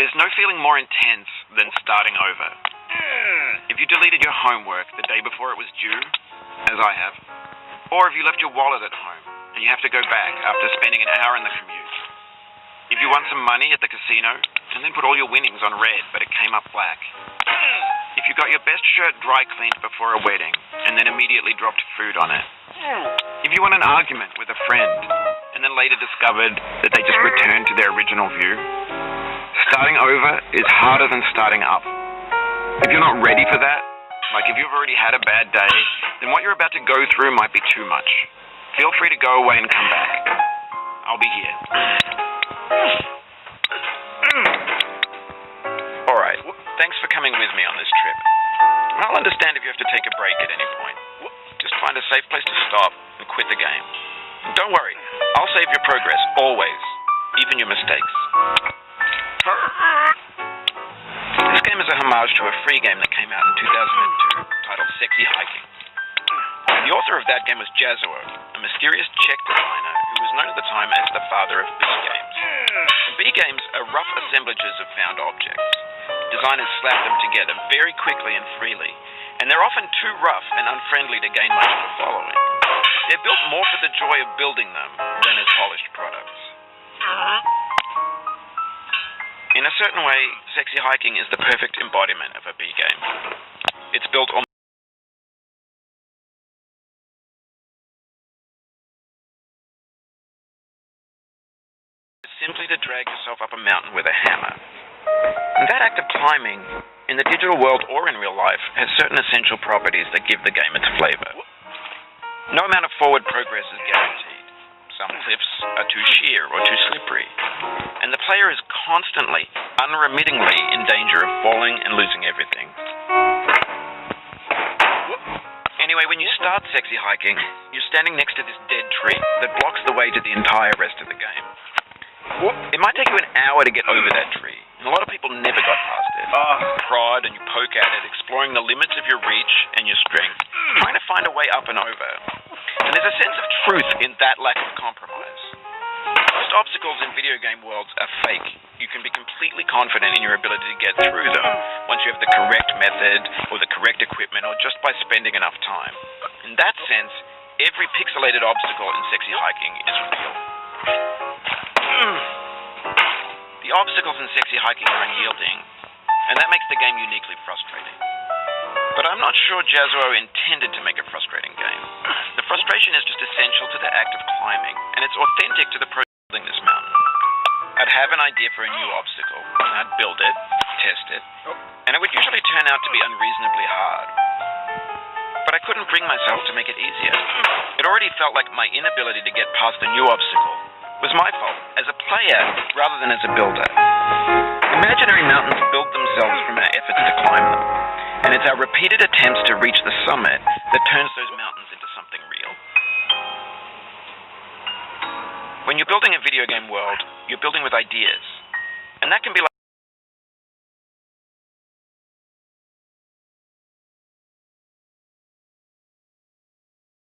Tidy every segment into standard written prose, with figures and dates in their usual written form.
There's no feeling more intense than starting over. If you deleted your homework the day before it was due, as I have, or if you left your wallet at home and you have to go back after spending an hour in the commute. If you won some money at the casino and then put all your winnings on red but it came up black. If you got your best shirt dry cleaned before a wedding and then immediately dropped food on it. If you won an argument with a friend and then later discovered that they just returned to their original view. Starting over is harder than starting up. If you're not ready for that, like if you've already had a bad day, then what you're about to go through might be too much. Feel free to go away and come back. I'll be here. Alright, thanks for coming with me on this trip. I'll understand if you have to take a break at any point. Just find a safe place to stop and quit the game. Don't worry, I'll save your progress, always, even your mistakes. This game is a homage to a free game that came out in 2002 titled Sexy Hiking. The author of that game was Jazuo, a mysterious Czech designer who was known at the time as the father of B-games. B-games are rough assemblages of found objects. Designers slap them together very quickly and freely, and they're often too rough and unfriendly to gain much of a following. They're built more for the joy of building them than as polished products. In a certain way, Sexy Hiking is the perfect embodiment of a B-game. It's built on simply to drag yourself up a mountain with a hammer. And that act of climbing, in the digital world or in real life, has certain essential properties that give the game its flavor. No amount of forward progress is guaranteed. Some cliffs are too sheer or too slippery, and the player is constantly, unremittingly in danger of falling and losing everything. Anyway, when you start Sexy Hiking, you're standing next to this dead tree that blocks the way to the entire rest of the game. It might take you an hour to get over that tree, and a lot of people never got past it. You prod and you poke at it, exploring the limits of your reach and your strength, trying to find a way up and over. And there's a sense of truth in that lack of compromise. Most obstacles in video game worlds are fake. You can be completely confident in your ability to get through them once you have the correct method or the correct equipment or just by spending enough time. In that sense, every pixelated obstacle in Sexy Hiking is real. The obstacles in Sexy Hiking are unyielding, and that makes the game uniquely frustrating. But I'm not sure Jazuo intended to make a frustrating game. The frustration is just essential to the act of climbing, and it's authentic to the process of building this mountain. I'd have an idea for a new obstacle, and I'd build it, test it, and it would usually turn out to be unreasonably hard. But I couldn't bring myself to make it easier. It already felt like my inability to get past the new obstacle was my fault as a player rather than as a builder. Imaginary mountains build themselves from our efforts to climb them, and it's our repeated attempts to reach the summit that turns those mountains into something real. When you're building a video game world, you're building with ideas, and that can be like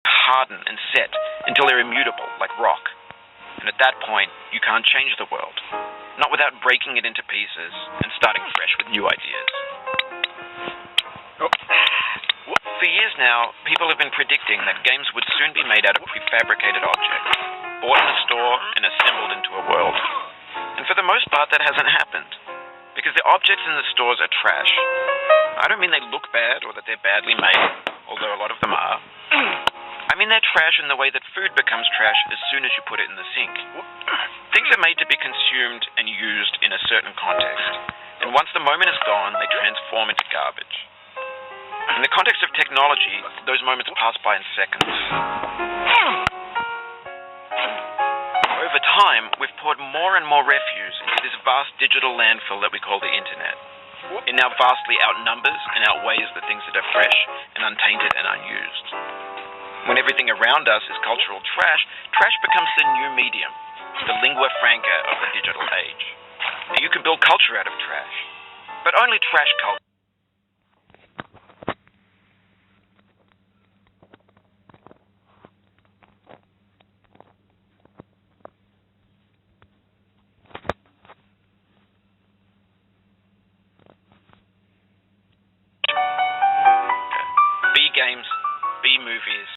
harden and set until they're immutable, like rock. And at that point, you can't change the world, not without breaking it into pieces and starting fresh with new ideas. For years now, people have been predicting that games would soon be made out of prefabricated objects, bought in a store and assembled into a world. And for the most part, that hasn't happened, because the objects in the stores are trash. I don't mean they look bad or that they're badly made, although a lot of them are. I mean they're trash in the way that food becomes trash as soon as you put it in the sink. Things are made to be consumed and used in a certain context, and once the moment is gone, they transform into garbage. In the context of technology, those moments pass by in seconds. Over time, we've poured more and more refuse into this vast digital landfill that we call the internet. It now vastly outnumbers and outweighs the things that are fresh and untainted and unused. When everything around us is cultural trash, trash becomes the new medium, the lingua franca of the digital age. Now, you can build culture out of trash, but only trash culture. movies.